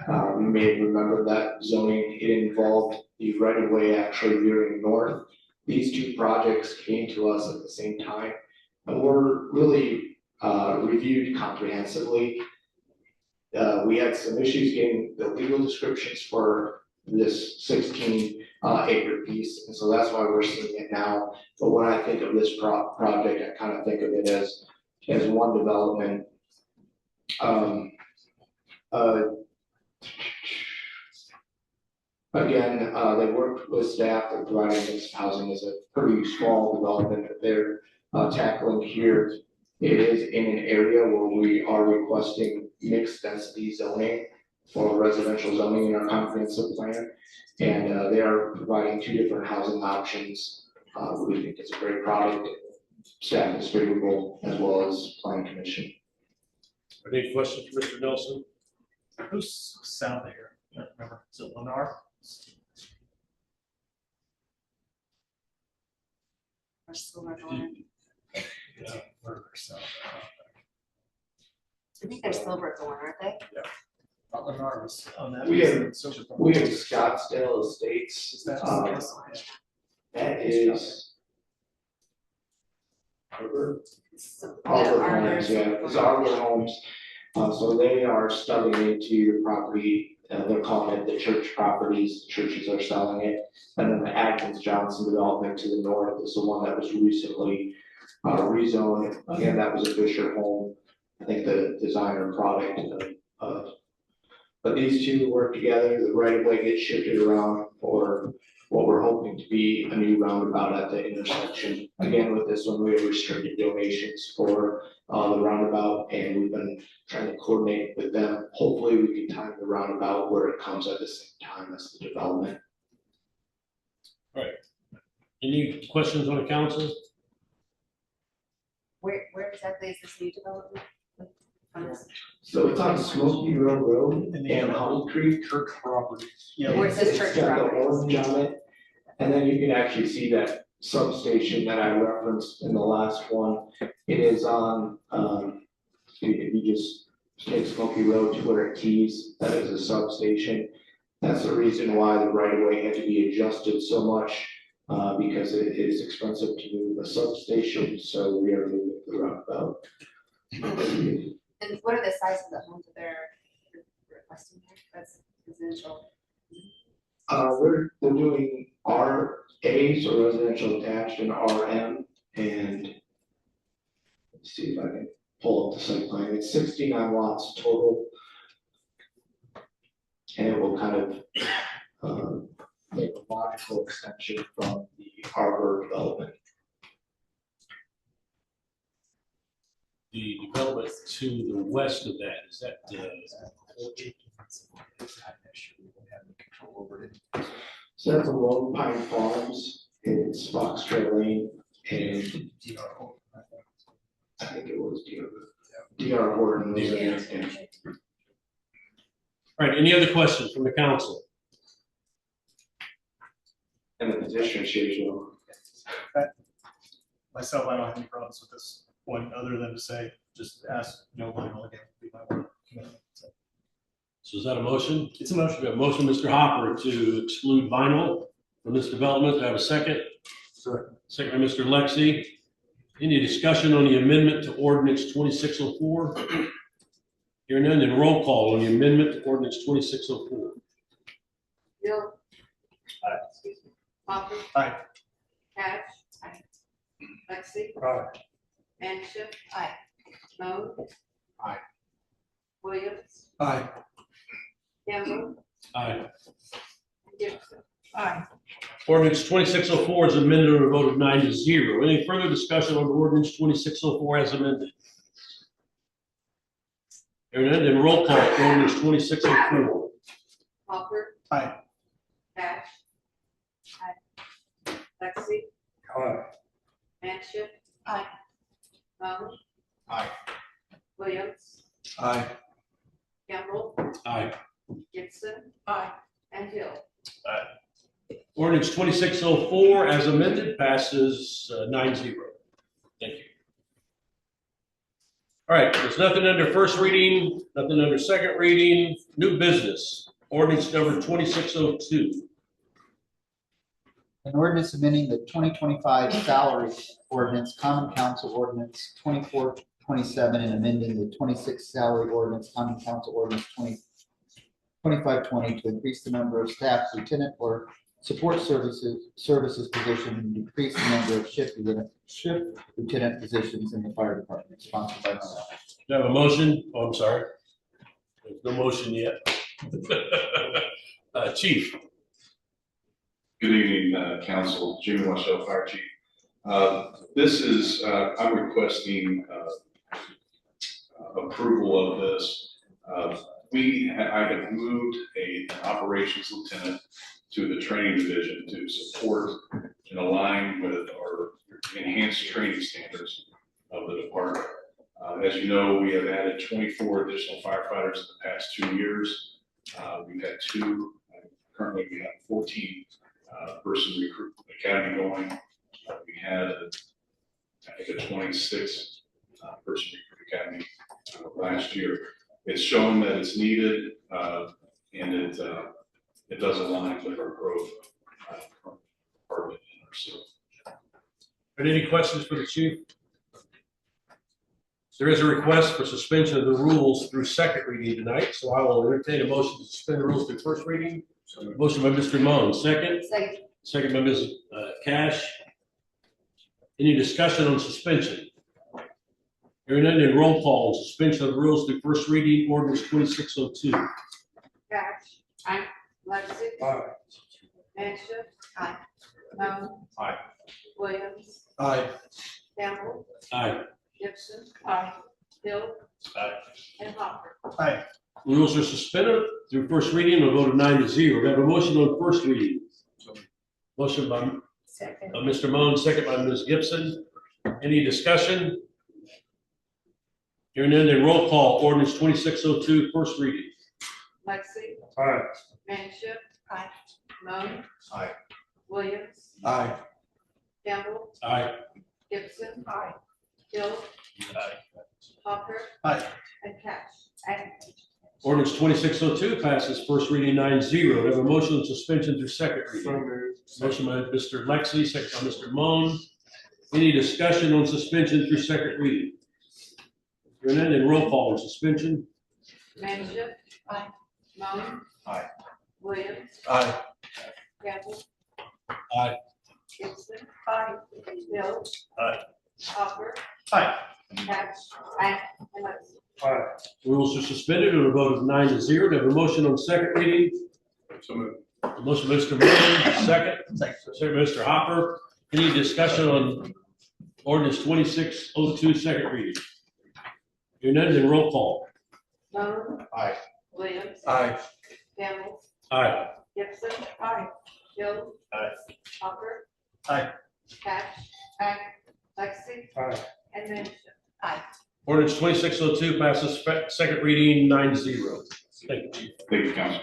You may remember that zoning, it involved the right of way actually veering north. These two projects came to us at the same time. And we're really reviewed comprehensively. We had some issues getting the legal descriptions for this 16 acre piece, and so that's why we're seeing it now. But when I think of this project, I kind of think of it as one development. Again, they worked with staff that providing mixed housing is a pretty small development that they're tackling here. It is in an area where we are requesting mixed density zoning for residential zoning in our comprehensive plan. And they are providing 2 different housing options. We think it's a great product. Staff is favorable as well as planning commission. Any questions for Mr. Nelson? Who's south of here? I don't remember, is it Lennar? Or Silver Thorn. Yeah, further south. I think they're Silver Thorn, aren't they? Thought Lennar was on that. We have Silver Thorn. Scottsdale Estates. Is that- That is. Arbor Arbor Homes, yeah, it's Arbor Homes. So they are stubbing into the property, they're calling it the church properties, the churches are selling it. And then the Atkins Johnson development to the north is the one that was recently rezoned. Again, that was a Fisher home, I think the designer product. But these two work together, the right of way gets shifted around for what we're hoping to be a new roundabout at the intersection. Again, with this one, we have restricted donations for the roundabout, and we've been trying to coordinate with them. Hopefully, we can time the roundabout where it comes at the same time as the development. Any questions on the council? Where exactly is this new development? So it's on Smoky Row Road and Holly Creek. Church properties. Where it says church It's got the properties. orange on it. And then you can actually see that substation that I referenced in the last one. It is on, if you just take Smoky Road to where it tees, that is a substation. That's the reason why the right of way had to be adjusted so much, because it is expensive to move a substation, so we are moving the roundabout. And what are the sizes of the homes that they're requesting here? That's residential. They're doing RA, so residential attached, and RM, and let's see if I can pull up the site plan. It's 69 lots total. And it will kind of make a logical extension from the Arbor development. The development to the west of that, is that, So that's a Lone Pine Farms, it's Fox Trail Lane, and I think it was DR Horton. Yeah. All right, any other questions from the council? And the petition shows you. Myself, I don't have any problems with this one, other than to say, just ask no vinyl again, would be my word. So is that a motion? It's a motion. We have a motion, Mr. Hopper, to exclude vinyl from this development. Do I have a second? Second by Mr. Lexi. Any discussion on the amendment to ordinance 2604? Hearing none, then roll call on the amendment to ordinance 2604. Bill. Excuse me. Hopper. Aye. Cash. Aye. Lexi. Aye. Manship. Aye. Moan. Aye. Williams. Aye. Campbell. Aye. Gibson. Aye. Ordinance 2604 is amended with a vote of 9-0. Any further discussion on ordinance 2604 as amended? Hearing none, then roll call for ordinance 2604. Hopper. Aye. Cash. Aye. Lexi. Aye. Manship. Aye. Moan. Aye. Williams. Aye. Campbell. Aye. Gibson. Aye. And Hill. Ordinance 2604 as amended passes 9-0. Thank you. All right, there's nothing under first reading, nothing under second reading, new business. Ordinance number 2602. An ordinance amending the 2025 salary ordinance, common council ordinance 27 and amending the 26 salary ordinance, common council ordinance 2520 to increase the number of staff lieutenant or support services position and decrease the number of shift lieutenant positions in the fire department, sponsored by myself. Do I have a motion? Oh, I'm sorry. There's no motion yet. Chief. Good evening, council. Jimmy Marshall, Fire Chief. This is, I'm requesting approval of this. I have moved an operations lieutenant to the training division to support and align with our enhanced training standards of the department. As you know, we have added 24 additional firefighters in the past 2 years. We've had currently we have 14 person recruit academy going. We had I think a 26 person recruit academy last year. It's shown that it's needed, and it does align with our growth from department and our city. Are there any questions for the chief? There is a request for suspension of the rules through second reading tonight, so I will entertain a motion to suspend the rules through first reading. Motion by Mr. Moan, second. Second by Ms. Cash. Any discussion on suspension? Hearing none, then roll call on suspension of the rules through first reading, ordinance 2602. Cash. Aye. Lexi. Aye. Manship. Aye. Moan. Aye. Williams. Aye. Campbell. Aye. Gibson. Aye. Hill. Aye. And Hopper. Aye. Rules are suspended through first reading. We'll go to 9-0. We have a motion on first reading. Motion by Mr. Moan, second by Ms. Gibson. Any discussion? Hearing none, then roll call. Ordinance 2602, first reading. Lexi. Aye. Manship. Aye. Moan. Aye. Williams. Aye. Campbell. Aye. Gibson. Aye. Hill. Hopper. Aye. And Cash. Aye. Ordinance 2602 passes first reading 9-0. We have a motion on suspension through second reading. Motion by Mr. Lexi, second by Mr. Moan. Any discussion on suspension through second reading? Hearing none, then roll call on suspension. Manship. Aye. Moan. Aye. Williams. Aye. Campbell. Aye. Gibson. Aye. Hill. Aye. Hopper. Aye. Cash. Aye. And Lexi. Aye. Rules are suspended and a vote of 9-0. We have a motion on second reading. So moved. Motion by Mr. Moon, second. Second by Mr. Hopper. Any discussion on ordinance 2602, second reading? Hearing none, then roll call. Moan. Aye. Williams. Aye. Campbell. Aye. Gibson. Aye. Hill. Aye. Hopper. Aye. Cash. Aye. Lexi. Aye. And Manship. Aye. Ordinance 2602 passes second reading 9-0. Thank you, Chief. Thank you, council.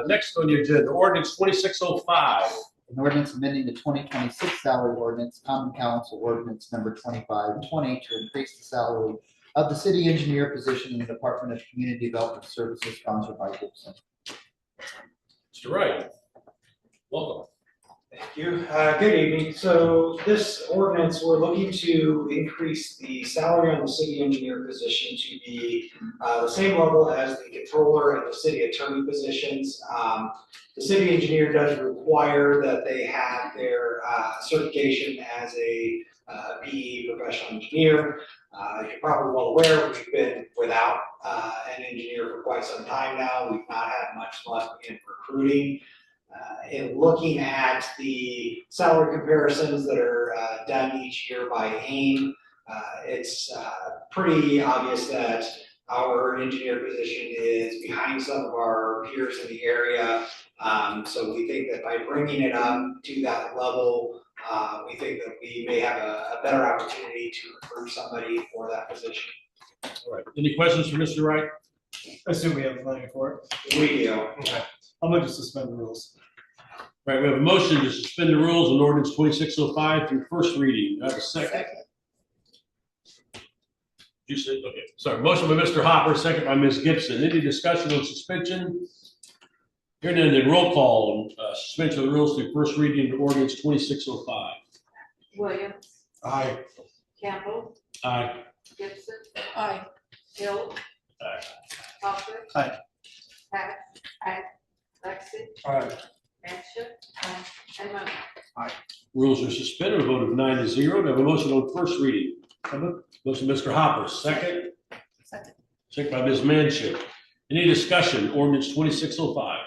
Next on the agenda, ordinance 2605. An ordinance amending the 2026 salary ordinance, common council ordinance number 2520 to increase the salary of the city engineer position in the Department of Community Development Services, sponsored by Gibson. Mr. Wright, welcome. Thank you. Good evening. So this ordinance, we're looking to increase the salary on the city engineer position to be the same level as the controller and the city attorney positions. The city engineer does require that they have their certification as a PE professional engineer. You're probably well aware we've been without an engineer for quite some time now. We've not had much luck in recruiting. In looking at the salary comparisons that are done each year by AIM, it's pretty obvious that our engineer position is behind some of our peers in the area. So we think that by bringing it up to that level, we think that we may have a better opportunity to recruit somebody for that position. All right. Any questions for Mr. Wright? I assume we have money for it. We do. Okay. I'm going to suspend the rules. All right, we have a motion to suspend the rules on ordinance 2605 through first reading. Do I have a second? You said, okay, sorry. Motion by Mr. Hopper, second by Ms. Gibson. Any discussion on suspension? Hearing none, then roll call on suspension of the rules through first reading of ordinance 2605. Williams. Aye. Campbell, Aye. Gibson, Aye. Hill. Aye. Hopper. Aye. Patch. Aye. Lexi. Aye. Manship. Aye. And Moan. Rules are suspended, a vote of 9-0. Do I have a motion on first reading? Motion, Mr. Hopper, second. Second. Second by Ms. Manship. Any discussion? Ordinance 2605.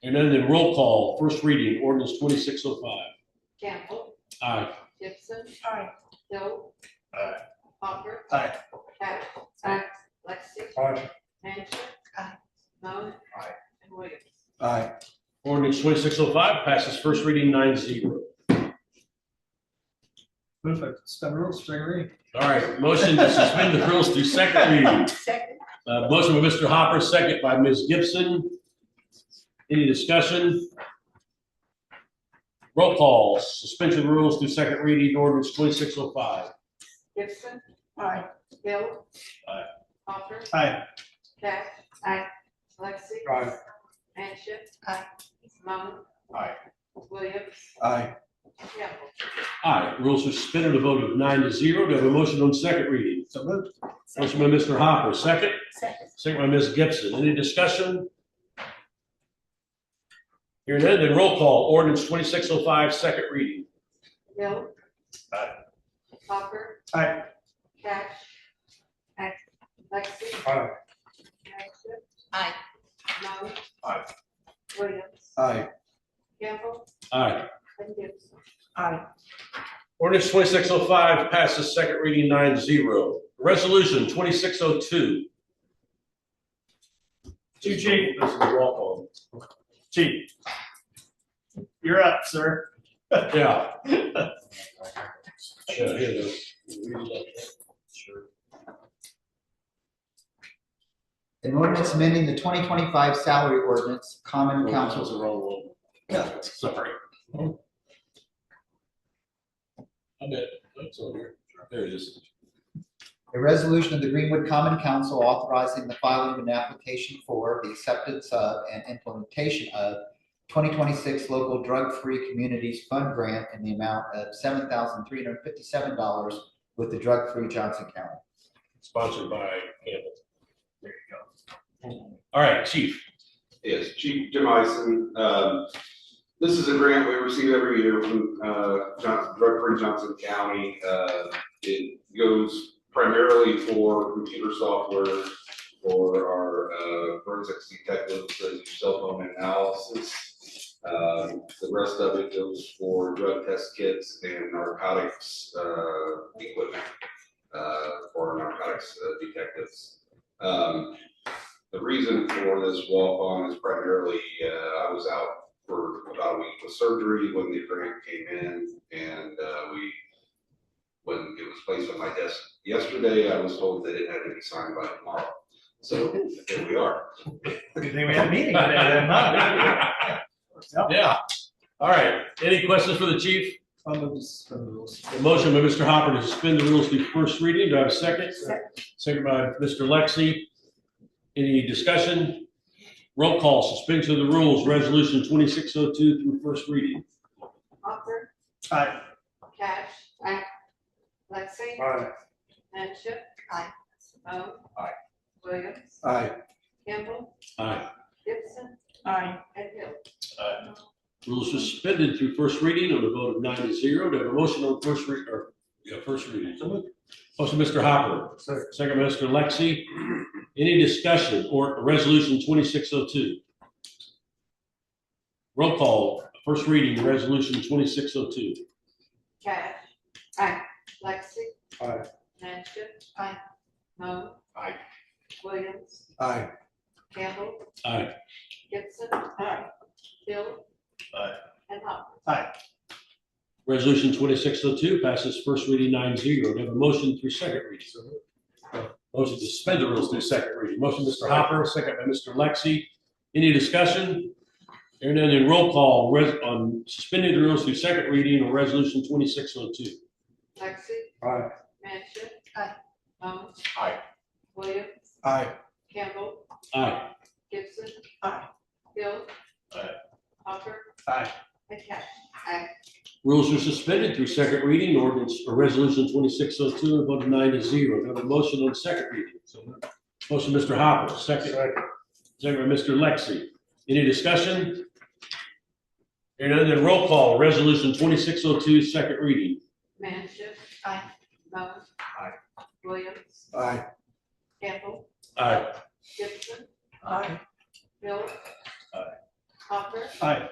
And then roll call, first reading, ordinance 2605. Campbell, Aye. Gibson. Aye. Hill. Aye. Hopper. Aye. Patch. Aye. Lexi. Aye. Manship. Aye. Moan. Aye. And Williams. Aye. Ordinance 2605 passes first reading 9-0. Move to suspend rules, second reading. All right, motion to suspend the rules through second reading. Second. Motion by Mr. Hopper, second by Ms. Gibson. Any discussion? Roll call, suspension of the rules through second reading, ordinance 2605. Gibson. Aye. Hill. Aye. Hopper. Aye. Patch. Aye. Lexi. Aye. Manship. Aye. Moan. Aye. Williams. Aye. And Campbell. Aye, rules are suspended, a vote of 9-0. Do I have a motion on second reading? So moved. Motion by Mr. Hopper, second. Second. Second by Ms. Gibson. Any discussion? Hearing none, then roll call, ordinance 2605, second reading. Hill. Aye. Hopper. Aye. Patch. Aye. Lexi. Aye. Manship. Aye. Moan. Aye. Williams. Aye. Campbell. Aye. And Gibson. Aye. Ordinance 2605 passes second reading 9-0. Resolution 2602. Chief. This is a walk Chief. You're up, sir. on. Yeah. Yeah, here it is. Sure. An ordinance amending the 2025 salary ordinance, common That was council. the wrong one. Yeah. Sorry. I bet, that's on here. There it is. A resolution of the Greenwood Common Council authorizing the filing of an application for the acceptance of and implementation of 2026 Local Drug-Free Communities Fund Grant in the amount of $7,357 with the Drug-Free Johnson County. Sponsored by Campbell. There you go. All right, Chief. Yes, Chief Jim Ison. This is a grant we receive every year from Drug-Free Johnson County. It goes primarily for computer software for our forensics detectives that do cell phone analysis. The rest of it goes for drug test kits and narcotics equipment for narcotics detectives. The reason for this walk-on is primarily I was out for about a week with surgery when the grant came in, and when it was placed on my desk yesterday, I was told that it had to be signed by tomorrow. So here we are. Good thing we had a meeting today, then, huh? Yeah. All right. Any questions for the chief? I'll move to suspend the rules. A motion by Mr. Hopper to suspend the rules through first reading. Do I have a second? Second by Mr. Lexi. Any discussion? Roll call, suspension of the rules, resolution 2602 through first reading. Hopper. Aye. Cash. Aye. Lexi. Aye. Manship. Aye. Moan. Aye. Williams. Aye. Campbell. Aye. Gibson. Aye. And Hill. Aye. Rules are suspended through first reading on a vote of 9-0. Do I have a motion on first reading? First reading. Motion, Mr. Hopper. Second, Mr. Lexi. Any discussion or resolution 2602? Roll call, first reading, resolution 2602. Cash. Aye. Lexi. Aye. Manship. Aye. Moan. Aye. Williams. Aye. Campbell. Aye. Gibson. Aye. Hill. Aye. And Hopper. Aye. Resolution 2602 passes first reading 9-0. Do I have a motion through second reading? Motion to suspend the rules through second reading. Motion, Mr. Hopper, second by Mr. Lexi. Any discussion? Hearing none, then roll call on suspending the rules through second reading on resolution 2602. Lexi. Aye. Manship. Aye. Moan. Aye. Williams. Aye. Campbell. Aye. Gibson. Aye. Hill. Aye. Hopper. Aye. And Cash. Aye. Rules are suspended through second reading, ordinance or resolution 2602 and voted 9-0. Do I have a motion on second reading? Motion, Mr. Hopper, second. Second by Mr. Lexi. Any discussion? Hearing none, then roll call, resolution 2602, second reading. Manship. Aye. Moan. Aye. Williams. Aye. Campbell. Aye. Gibson. Aye. Hill. Aye. Hopper. Aye.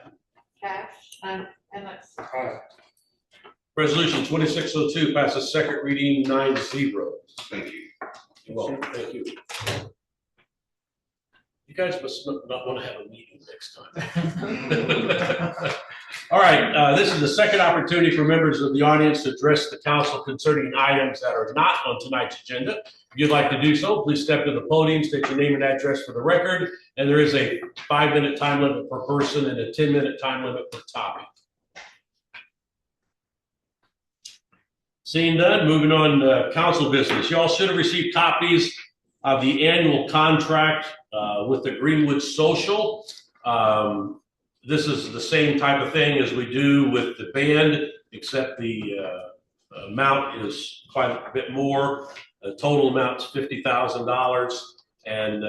Cash. And Lexi. Aye. Resolution 2602 passes second reading 9-0. Thank you. You're welcome. Thank you. You guys must not want to have a meeting next time. All right, this is the second opportunity for members of the audience to address the council concerning items that are not on tonight's agenda. If you'd like to do so, please step to the podium, state your name and address for the record, and there is a 5-minute time limit per person and a 10-minute time limit per topic. Seeing none, moving on to council business. Y'all should have received copies of the annual contract with the Greenwood Social. This is the same type of thing as we do with the band, except the amount is quite a bit more. The total amount's $50,000, and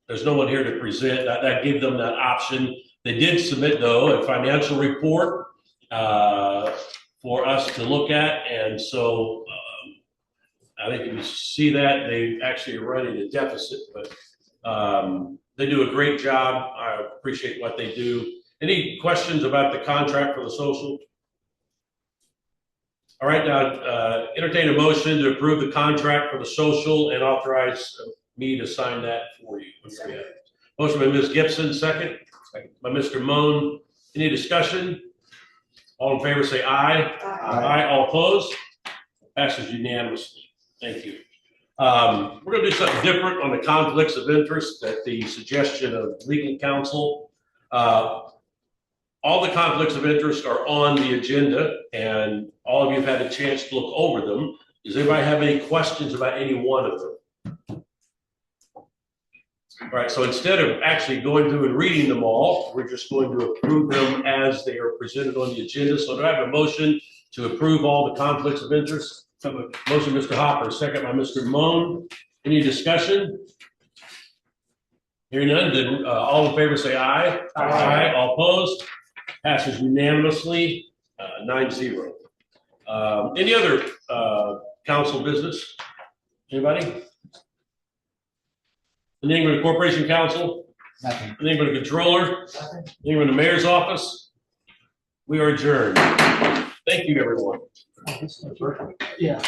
there's no one here to present. That gave them that option. They did submit, though, a financial report for us to look at, and so I think if you see that, they actually are running a deficit, but they do a great job. I appreciate what they do. Any questions about the contract for the social? All right, now entertain a motion to approve the contract for the social and authorize me to sign that for you. Motion by Ms. Gibson, second. Second by Mr. Moan. Any discussion? All in favor say aye. Aye. All opposed? Passes unanimously. Thank you. We're going to do something different on the conflicts of interest at the suggestion of legal counsel. All the conflicts of interest are on the agenda, and all of you have had a chance to look over them. Does anybody have any questions about any one of them? All right, so instead of actually going through and reading them all, we're just going to approve them as they are presented on the agenda. So do I have a motion to approve all the conflicts of interest? Motion, Mr. Hopper, second by Mr. Moan. Any discussion? Hearing none, then all in favor say aye. Aye. All opposed? Passes unanimously, 9-0. Any other council business? Anybody? The name of the Corporation Council? Nothing. The name of the Controller? Nothing. The name of the Mayor's Office? We are adjourned. Thank you, everyone. Yeah.